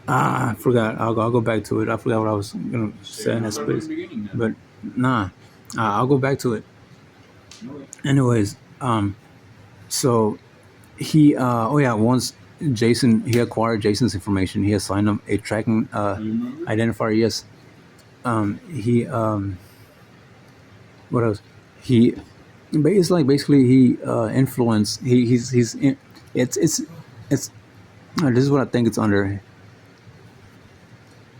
I forgot. I'll go back to it. I forgot what I was gonna say in that space, but nah, I'll go back to it. Anyways, so he oh yeah, once Jason he acquired Jason's information, he assigned him a tracking identifier. Yes, he what else? He, but it's like basically he influenced. He's in, it's this is what I think it's under.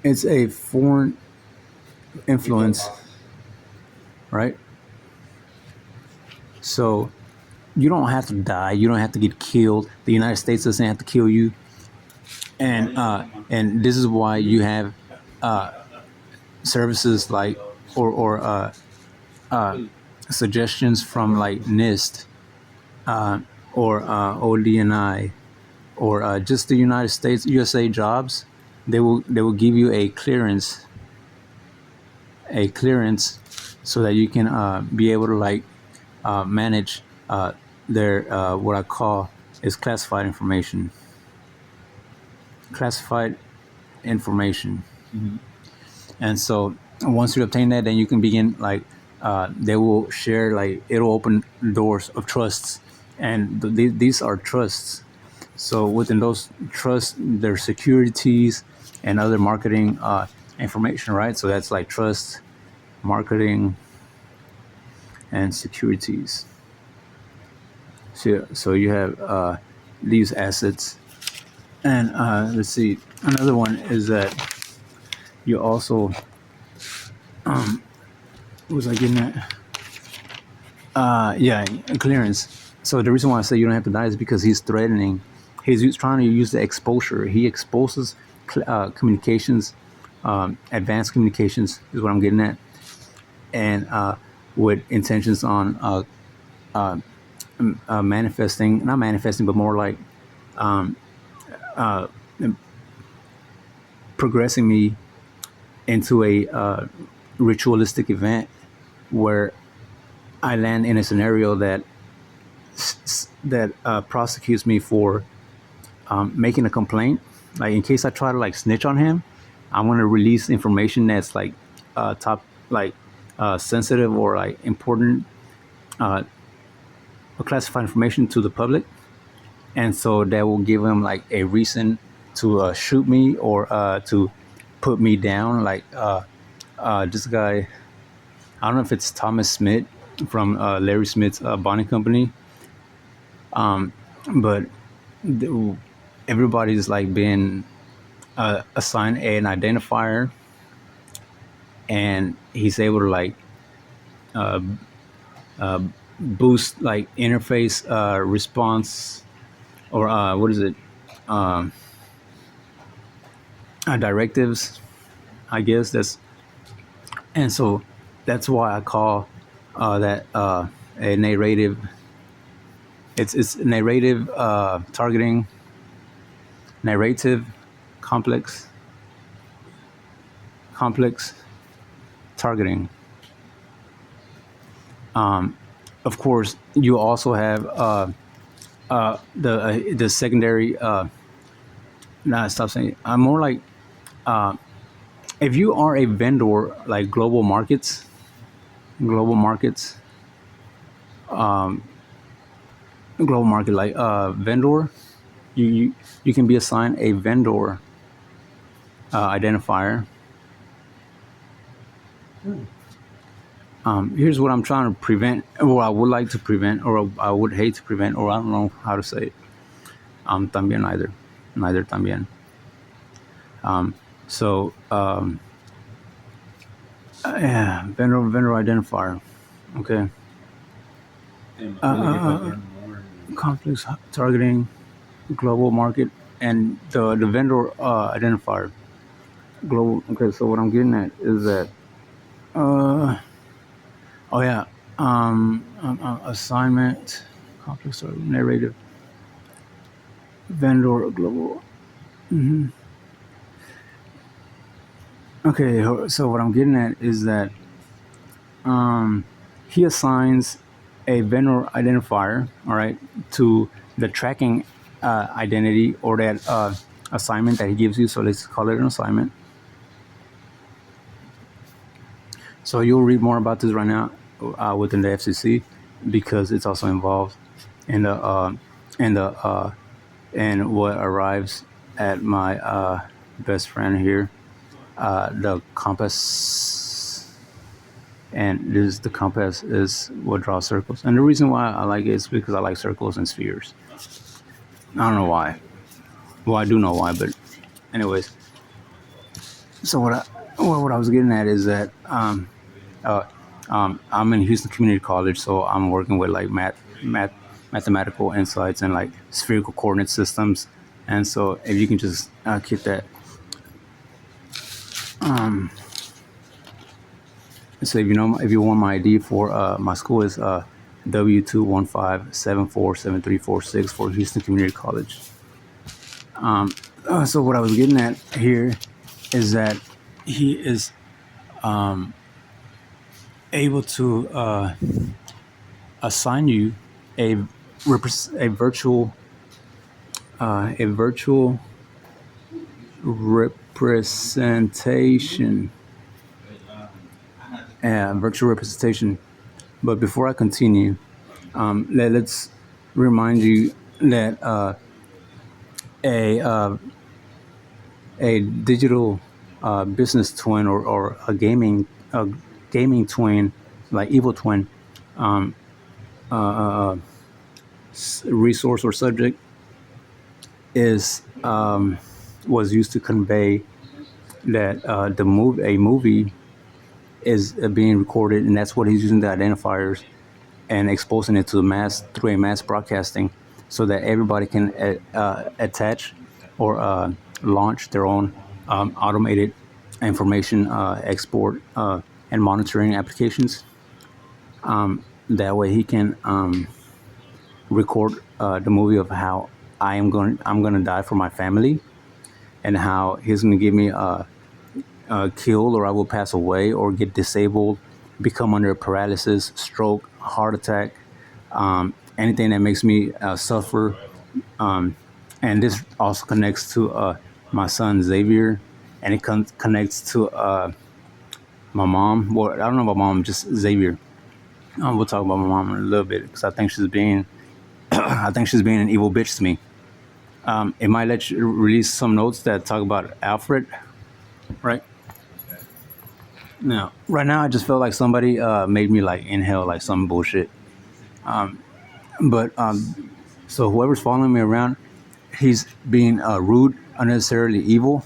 It's a foreign influence, right? So you don't have to die. You don't have to get killed. The United States doesn't have to kill you. And this is why you have services like or suggestions from like NIST or ODNI or just the United States USA jobs. They will give you a clearance so that you can be able to like manage their what I call is classified information. And so once you obtain that, then you can begin like they will share like it'll open doors of trusts, and these are trusts. So within those trusts, there's securities and other marketing information, right? So that's like trust, marketing, and securities. So you have these assets, and let's see. Another one is that you also what was I getting at? Yeah, clearance. So the reason why I say you don't have to die is because he's threatening. He's trying to use the exposure. He exposes communications, advanced communications is what I'm getting at, and with intentions on manifesting, not manifesting, but more like uh, progressing me into a ritualistic event where I land in a scenario that prosecutes me for making a complaint. Like in case I try to like snitch on him, I want to release information that's like top like sensitive or like important or classified information to the public, and so that will give him like a reason to shoot me or to put me down. Like this guy, I don't know if it's Thomas Smith from Larry Smith's bonding company, but everybody's like been assigned an identifier, and he's able to like boost like interface response or what is it directives, I guess. That's and so that's why I call that a narrative. It's narrative targeting, narrative complex targeting. Of course, you also have the secondary. Nah, stop saying it. I'm more like if you are a vendor like global markets, global market like vendor, you can be assigned a vendor identifier. Here's what I'm trying to prevent, or I would like to prevent, or I would hate to prevent, or I don't know how to say it. También neither también. So yeah, vendor identifier. Okay. Conflicts targeting global market and the vendor identifier global. Okay, so what I'm getting at is that oh yeah, assignment complex or narrative vendor global. Okay, so what I'm getting at is that he assigns a vendor identifier, all right, to the tracking identity or that assignment that he gives you. So let's call it an assignment. So you'll read more about this right now within the FCC, because it's also involved in what arrives at my best friend here, the compass. And the compass is what draws circles. And the reason why I like it is because I like circles and spheres. I don't know why. Well, I do know why, but anyways. So what I was getting at is that I'm in Houston Community College, so I'm working with like mathematical insights and like spherical coordinate systems. And so if you can just get that. So if you want my ID for my school is W215747346 for Houston Community College. So what I was getting at here is that he is able to assign you a virtual representation. Virtual representation. But before I continue, let's remind you that a digital business twin or a gaming twin, like evil twin, resource or subject is was used to convey that a movie is being recorded, and that's what he's using the identifiers and exposing it to through a mass broadcasting, so that everybody can attach or launch their own automated information export and monitoring applications. That way he can record the movie of how I'm going to die for my family, and how he's going to give me killed, or I will pass away or get disabled, become under paralysis, stroke, heart attack, anything that makes me suffer. And this also connects to my son Xavier, and it connects to my mom. Well, I don't know about mom, just Xavier. We'll talk about my mom in a little bit, because I think she's being an evil bitch to me. It might let you release some notes that talk about Alfred, right? Now, right now, I just felt like somebody made me like inhale like some bullshit. So whoever's following me around, he's being rude, unnecessarily evil.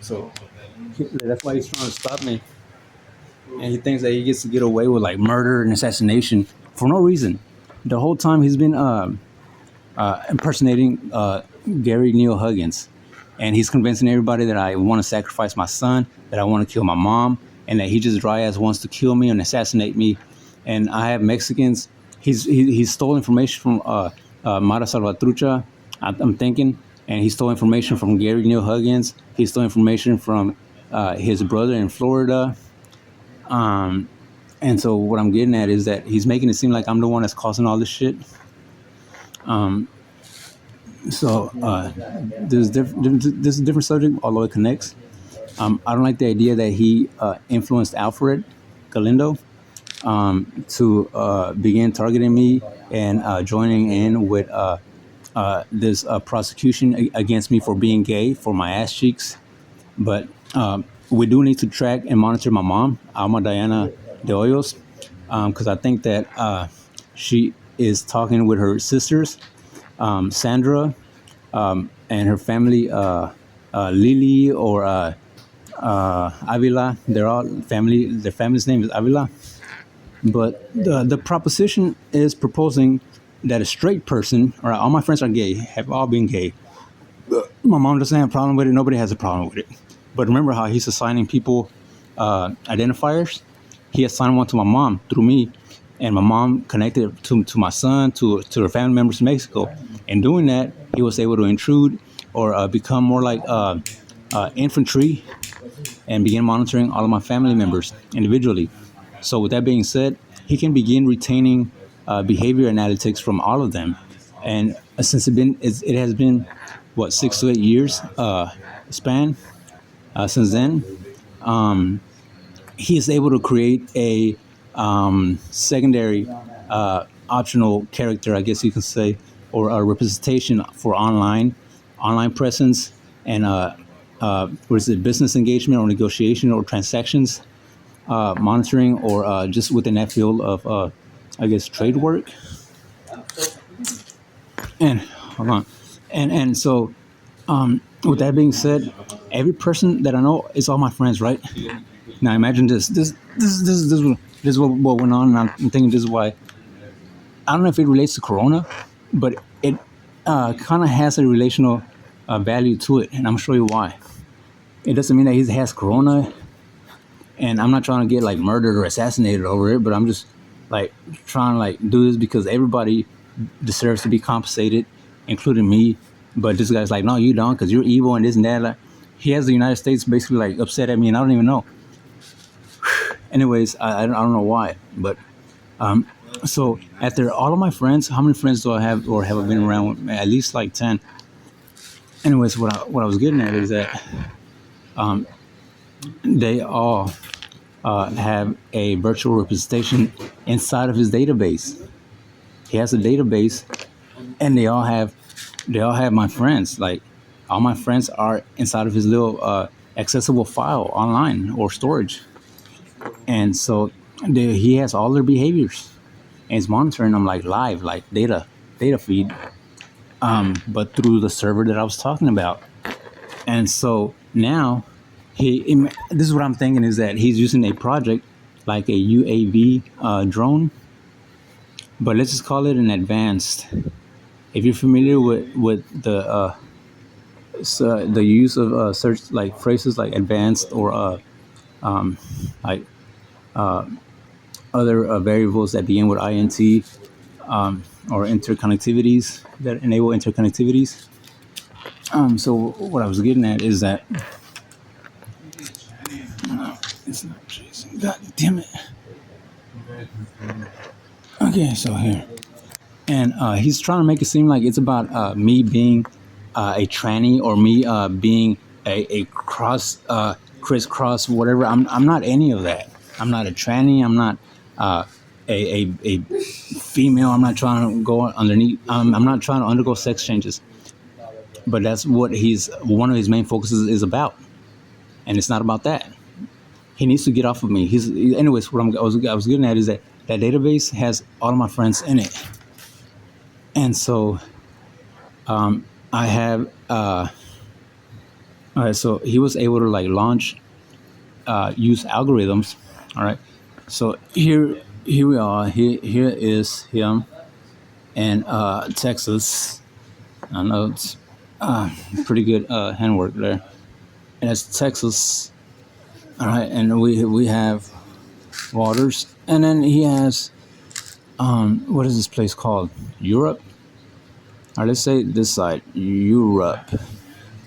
So that's why he's trying to stop me. And he thinks that he gets to get away with like murder and assassination for no reason. The whole time he's been impersonating Gary Neal Huggins. And he's convincing everybody that I want to sacrifice my son, that I want to kill my mom, and that he just dry ass wants to kill me and assassinate me. And I have Mexicans. He stole information from Mara Salvatrucha, I'm thinking, and he stole information from Gary Neal Huggins. He stole information from his brother in Florida. And so what I'm getting at is that he's making it seem like I'm the one that's causing all this shit. So this is a different subject, although it connects. I don't like the idea that he influenced Alfred Galindo to begin targeting me and joining in with this prosecution against me for being gay, for my ass cheeks. But we do need to track and monitor my mom, Alma Diana de Hoyos, because I think that she is talking with her sisters, Sandra, and her family, Lily or Avila. They're all family. Their family's name is Avila. But the proposition is proposing that a straight person, or all my friends are gay, have all been gay. My mom doesn't have a problem with it. Nobody has a problem with it. But remember how he's assigning people identifiers? He assigned one to my mom through me, and my mom connected it to my son, to her family members in Mexico. In doing that, he was able to intrude or become more like infantry and begin monitoring all of my family members individually. So with that being said, he can begin retaining behavior analytics from all of them. And since it has been what 6 to 8 years span since then. He is able to create a secondary optional character, I guess you can say, or a representation for online presence and what is it, business engagement or negotiation or transactions monitoring or just within that field of I guess trade work. And hold on, and so with that being said, every person that I know is all my friends, right? Now imagine this is what went on, and I'm thinking this is why. I don't know if it relates to Corona, but it kind of has a relational value to it, and I'm sure you why. It doesn't mean that he has Corona, and I'm not trying to get like murdered or assassinated over it, but I'm just like trying to like do this because everybody deserves to be compensated, including me. But this guy's like, no, you don't, because you're evil and this and that. Like, he has the United States basically like upset at me, and I don't even know. Anyways, I don't know why, but so after all of my friends, how many friends do I have or have I been around with? At least like 10. Anyways, what I was getting at is that they all have a virtual representation inside of his database. He has a database, and they all have my friends. Like all my friends are inside of his little accessible file online or storage, and so he has all their behaviors, and he's monitoring them like live, like data feed, but through the server that I was talking about. And so now this is what I'm thinking is that he's using a project like a UAV drone, but let's just call it an advanced. If you're familiar with the use of search like phrases like advanced or like other variables that begin with int or interconnectivities that enable interconnectivities. So what I was getting at is that no, it's not Jason. God damn it. Okay, so here. And he's trying to make it seem like it's about me being a tranny or me being a crisscross, whatever. I'm not any of that. I'm not a tranny. I'm not a female. I'm not trying to go underneath. I'm not trying to undergo sex changes. But that's what one of his main focuses is about. And it's not about that. He needs to get off of me. Anyways, what I was getting at is that database has all of my friends in it. And so I have all right, so he was able to like launch use algorithms. All right, so here we are. Here is him in Texas. I know it's pretty good handwork there. And it's Texas. All right, and we have Waters, and then he has what is this place called? Europe. All right, let's say this side, Europe.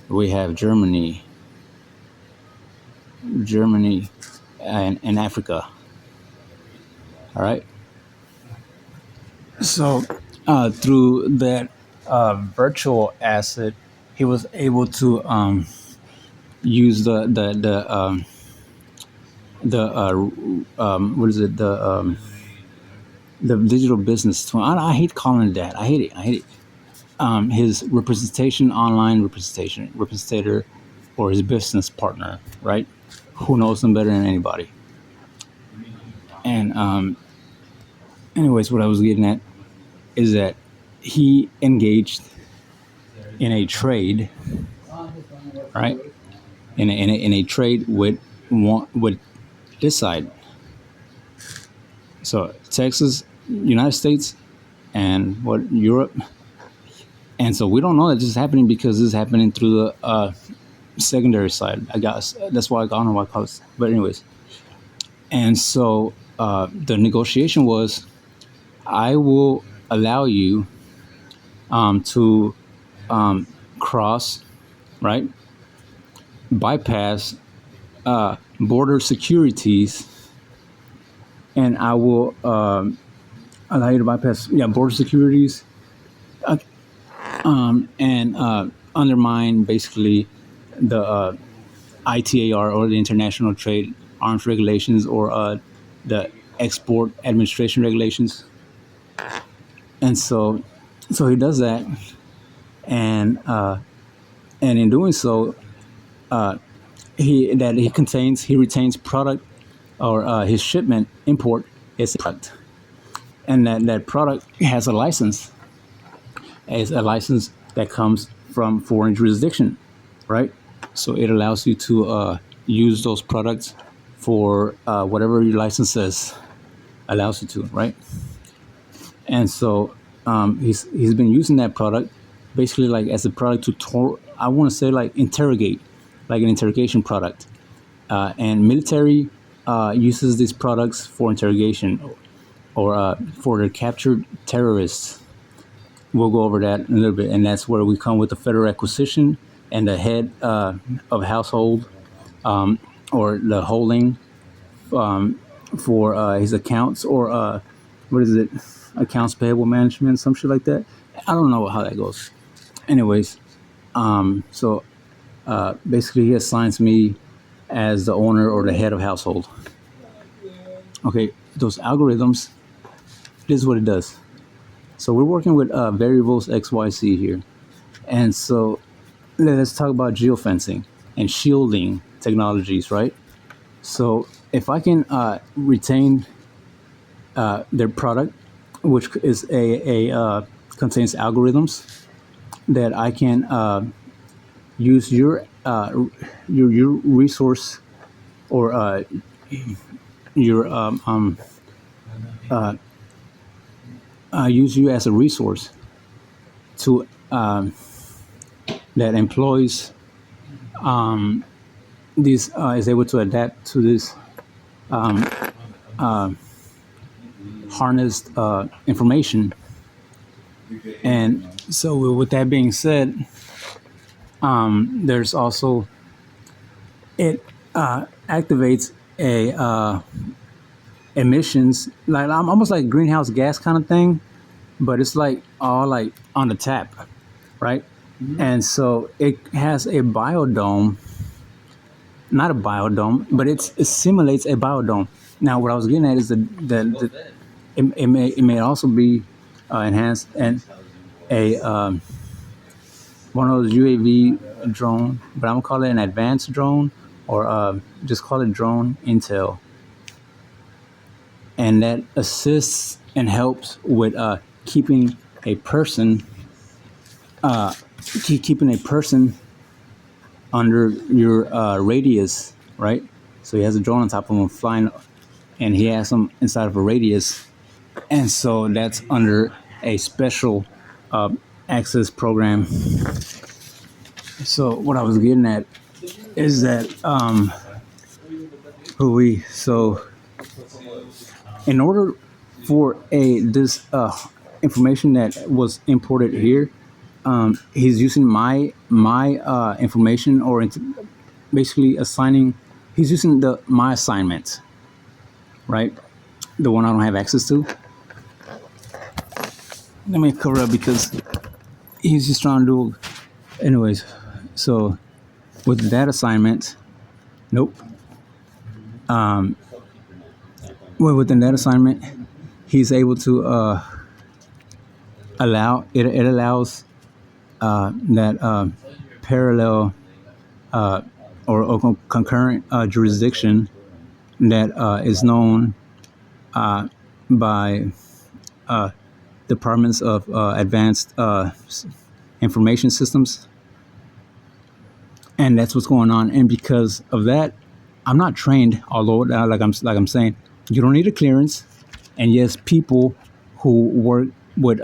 We have Germany, and Africa. All right. So through that virtual asset, he was able to use the what is it, the digital business tool. I hate calling it that. I hate it. His online representator, or his business partner, right? Who knows him better than anybody? And anyways, what I was getting at is that he engaged in a trade, right? In a trade with this side. So Texas, United States, and Europe. And so we don't know that this is happening because this is happening through the secondary side. I guess that's why I don't know why I call it. But anyways, and so the negotiation was, I will allow you to cross, right, bypass border securities, and I will allow you to bypass border securities. and undermine basically the ITAR, or the International Trade Arms Regulations, or the Export Administration Regulations. And so he does that, and in doing so, he retains product, or his shipment import is product, and that product has a license, that comes from foreign jurisdiction, right? So it allows you to use those products for whatever your license says allows you to, right? And so he's been using that product basically like as a product I want to say like interrogate, like an interrogation product, and military uses these products for interrogation, or for their captured terrorists. We'll go over that in a little bit, and that's where we come with the federal acquisition and the head of household, or the holding for his accounts, or what is it, accounts payable management, some shit like that. I don't know how that goes. Anyways, so basically he assigns me as the owner or the head of household. Okay, those algorithms, this is what it does. So we're working with variables XYZ here. And so let's talk about geofencing and shielding technologies, right? So if I can retain their product, which is contains algorithms that I can use your resource, or your use you as a resource to that employs this is able to adapt to this harnessed information. And so with that being said, there's also, it activates a emissions, like almost like greenhouse gas kind of thing, but it's like all like on the tap, right? Mm-hmm. And so it has a biodome, not a biodome, but it simulates a biodome. Now, what I was getting at is it may also be enhanced, and a one of those UAV drone, but I'm gonna call it an advanced drone, or just call it drone intel, and that assists and helps with keeping a person under your radius, right? So he has a drone on top of him flying, and he has them inside of a radius, and so that's under a special access program. So what I was getting at is that so in order for this information that was imported here, he's using my information, or basically assigning. He's using my assignment, right? The one I don't have access to. Let me cover up because he's just trying to do. Anyways, so with that assignment, nope. Well, within that assignment, he's able to allows that parallel or concurrent jurisdiction that is known by departments of advanced information systems, and that's what's going on. And because of that, I'm not trained, although like I'm saying, you don't need a clearance. And yes, people who work with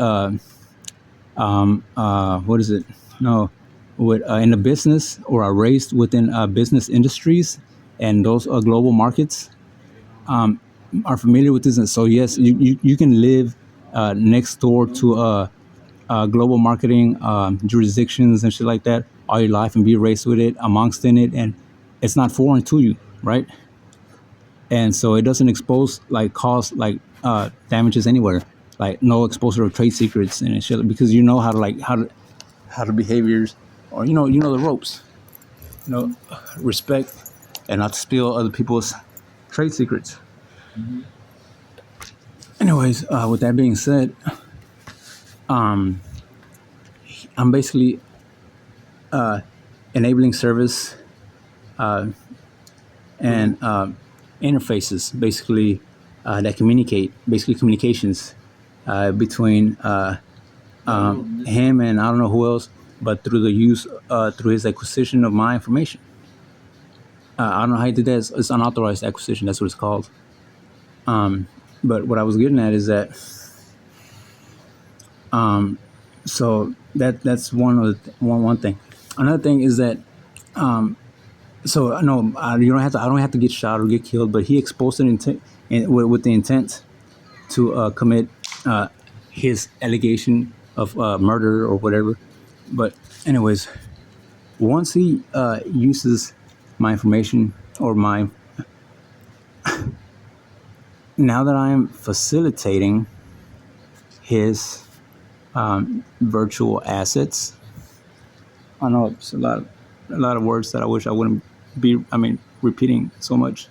what is it? No, with in the business, or are raised within business industries, and those are global markets, are familiar with this. And so yes, you can live next door to global marketing jurisdictions and shit like that all your life, and be raised with it, amongst in it, and it's not foreign to you, right? And so it doesn't cause damages anywhere, like no exposure of trade secrets and shit, because you know how to how the behaviors, or the ropes, respect, and not to steal other people's trade secrets. Anyways, with that being said, I'm basically enabling service and interfaces, basically that communicate, basically communications between him and I don't know who else, but through the use through his acquisition of my information. I don't know how he did that. It's unauthorized acquisition. That's what it's called. But what I was getting at is that, so that's one thing. Another thing is that, so no, I don't have to get shot or get killed. But he exposed it with the intent to commit his allegation of murder or whatever. But anyways, once he uses my information or now that I am facilitating his virtual assets, I know it's a lot of words that I wish I wouldn't be, repeating so much.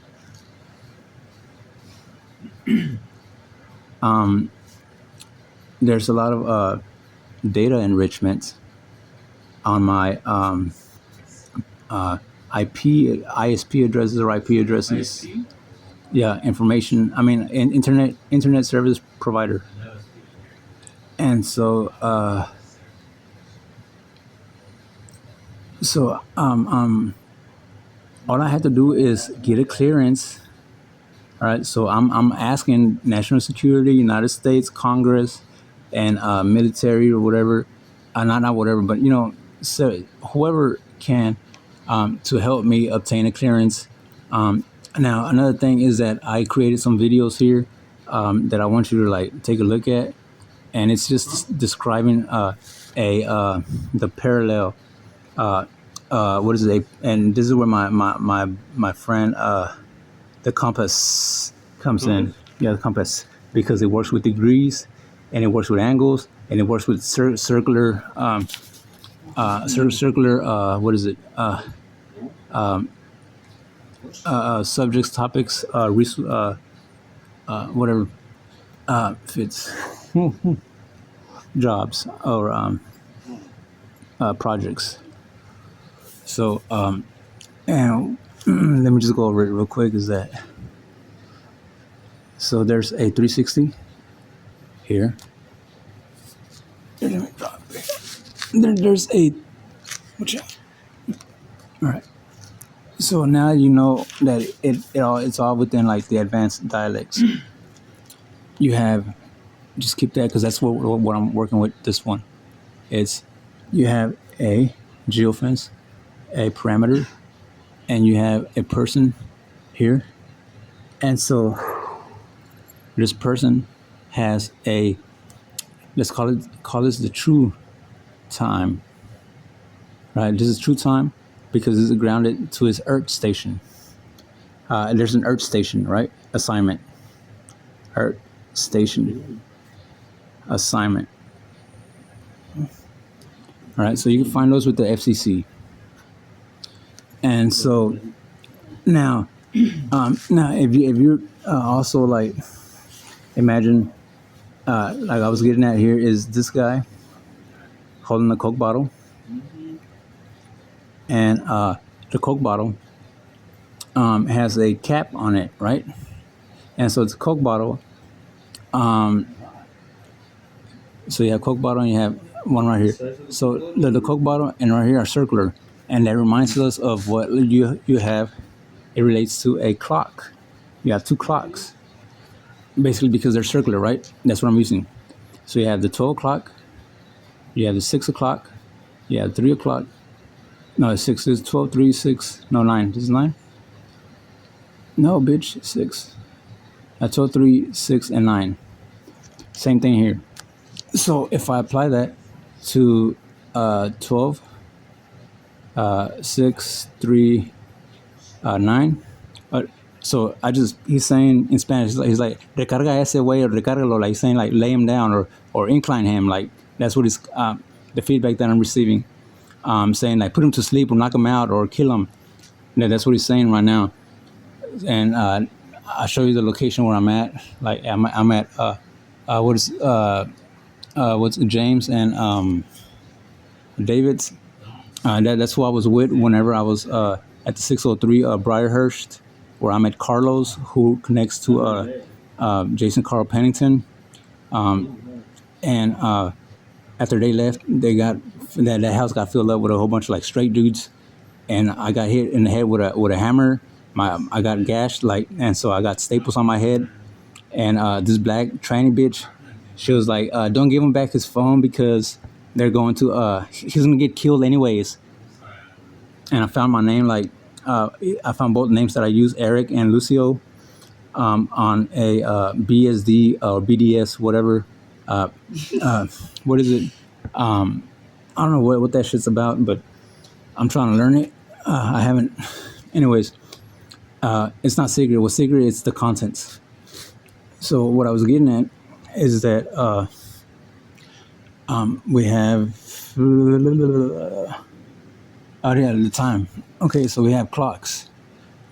There's a lot of data enrichment on my ISP addresses or IP addresses. ISP? Yeah, information. Internet service provider. And so, all I have to do is get a clearance. All right. So I'm asking national security, United States, Congress, and military or whatever. Not whatever, but so whoever can to help me obtain a clearance. Now, another thing is that I created some videos here that I want you to take a look at, and it's just describing the parallel. What is it? And this is where my friend the compass comes in. Yeah, the compass, because it works with degrees, and it works with angles, and it works with circular. Circular. What is it? Subjects, topics, whatever fits. Jobs or projects. So, and let me just go over it real quick. Is that so? There's a 360 here. There's a. Watch out. All right. So now you know that it's all within the advanced dialects. You have, just keep that because that's what I'm working with. This one, you have a geofence, a parameter, and you have a person here, and so this person has let's call this the true time, right? This is true time because this is grounded to his Earth station. There's an Earth station, right? Assignment. Earth station. Assignment. All right, so you can find those with the FCC. And so now if you're also imagine, I was getting at here is this guy holding a Coke bottle. And the Coke bottle has a cap on it, right? And so it's a Coke bottle. So you have Coke bottle and you have one right here. So the Coke bottle and right here are circular. And that reminds us of what you have. It relates to a clock. You have two clocks. Basically because they're circular, right? That's what I'm using. So you have the 12 o'clock. You have the 6 o'clock. You have 3 o'clock. No, 6 is 12, 3, 6. No, 9. This is 9? No, bitch. 6. 12, 3, 6, and 9. Same thing here. So if I apply that to 12, 6, 3, 9. So he's saying in Spanish, he's like, recarga ese way, or recárgalo, like saying, lay him down or incline him. That's what he's, the feedback that I'm receiving, saying like put him to sleep or knock him out or kill him. Yeah, that's what he's saying right now. And I'll show you the location where I'm at. Like I'm at what's James and David's. That's who I was with whenever I was at the 603 Briarhurst, where I met Carlos, who connects to Jason Carl Pennington. And after they left, they got that house got filled up with a whole bunch of like straight dudes, and I got hit in the head with a hammer. I got gashed and so I got staples on my head. And this black tranny bitch, she was like, "Don't give him back his phone because they're going to he's gonna get killed anyways." And I found my name I found both names that I use, Erik and Lucio, on a BSD or BDS whatever. What is it? I don't know what that shit's about, but I'm trying to learn it. I haven't. Anyways, it's not secret. What's secret? It's the contents. So what I was getting at is that we have the time. Okay, so we have clocks.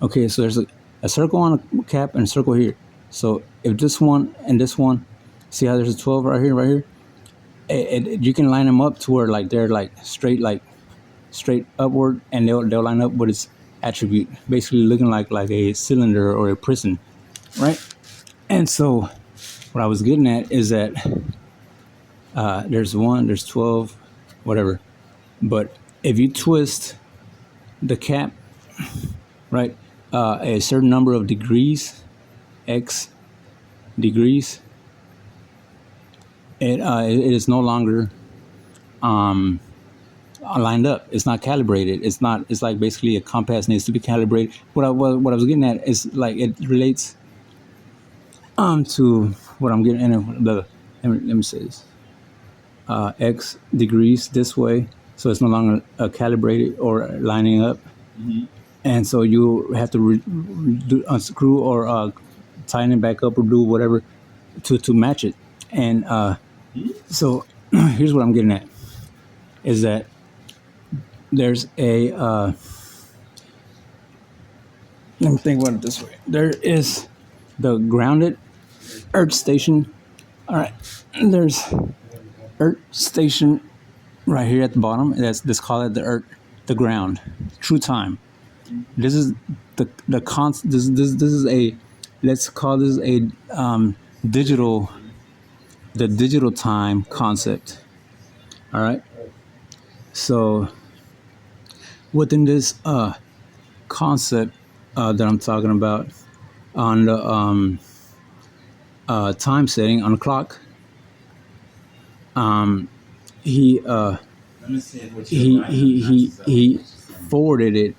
Okay, so there's a circle on a cap and a circle here. So if this one and this one, see how there's a 12 right here, you can line them up to where like they're like straight upward, and they'll line up with its attribute, basically looking like a cylinder or a prism, right? And so what I was getting at is that there's 1, there's 12, whatever. But if you twist the cap, right, a certain number of degrees, X degrees, it is no longer lined up. It's not calibrated. It's like basically a compass needs to be calibrated. What I was getting at is like it relates to what I'm getting in. Let me say this. X degrees this way, so it's no longer calibrated or lining up. Mm-hmm. And so you have to unscrew or tighten it back up or do whatever to match it. And so here's what I'm getting at is that there's a let me think about it this way. There is the grounded Earth station. All right, there's Earth station right here at the bottom. Let's call it the ground, true time. This is this is a, let's call this a digital time concept. All right. So within this concept that I'm talking about on the time setting on the clock, he forwarded it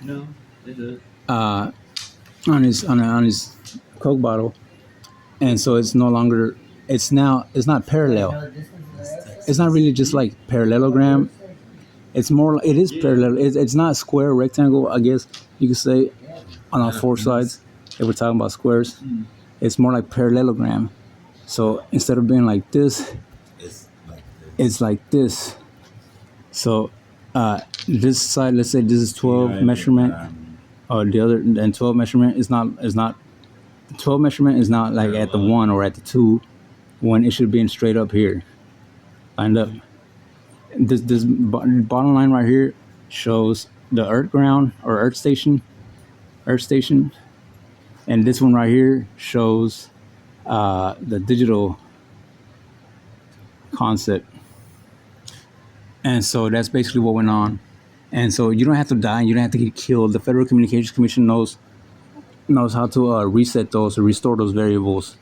on his Coke bottle, and so it's no longer. It's not parallel. It's not really just like parallelogram. It's more. It is parallel. It's not square, rectangle. I guess you could say on all four sides. If we're talking about squares, it's more like parallelogram. So instead of being like this, it's like this. So this side, let's say this is 12 measurement, or the other, and 12 measurement is not 12 measurement is not like at the 1 or at the 2 when it should be in straight up here, lined up. This bottom line right here shows the Earth ground or Earth station, and this one right here shows the digital concept. And so that's basically what went on. And so you don't have to die. You don't have to get killed. The Federal Communications Commission knows how to reset those or restore those variables.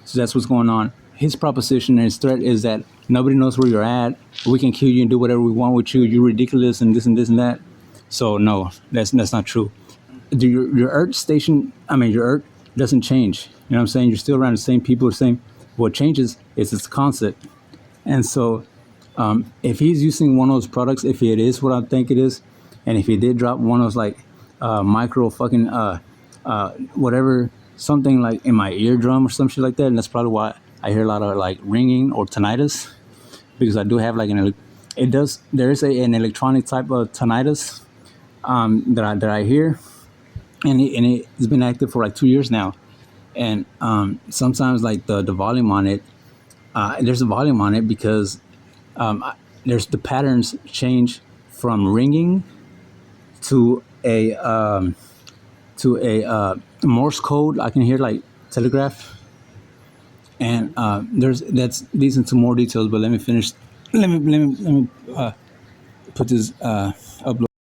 So that's what's going on. His proposition and his threat is that nobody knows where you're at. We can kill you and do whatever we want with you. You're ridiculous and this and this and that. So no, that's not true. Your Earth station, your Earth doesn't change. You know what I'm saying? You're still around the same people, the same. What changes is its concept. And so if he's using one of those products, if it is what I think it is, and if he did drop one of those like micro fucking whatever, something like in my eardrum or some shit like that, and that's probably why I hear a lot of like ringing or tinnitus, because I do have like an it does. There is an electronic type of tinnitus that I hear, and it's been active for like 2 years now. And sometimes like the volume on it, there's a volume on it because there's the patterns change from ringing to a Morse code. I can hear like telegraph, and that's leads into more details. But let me finish. Let me put this upload.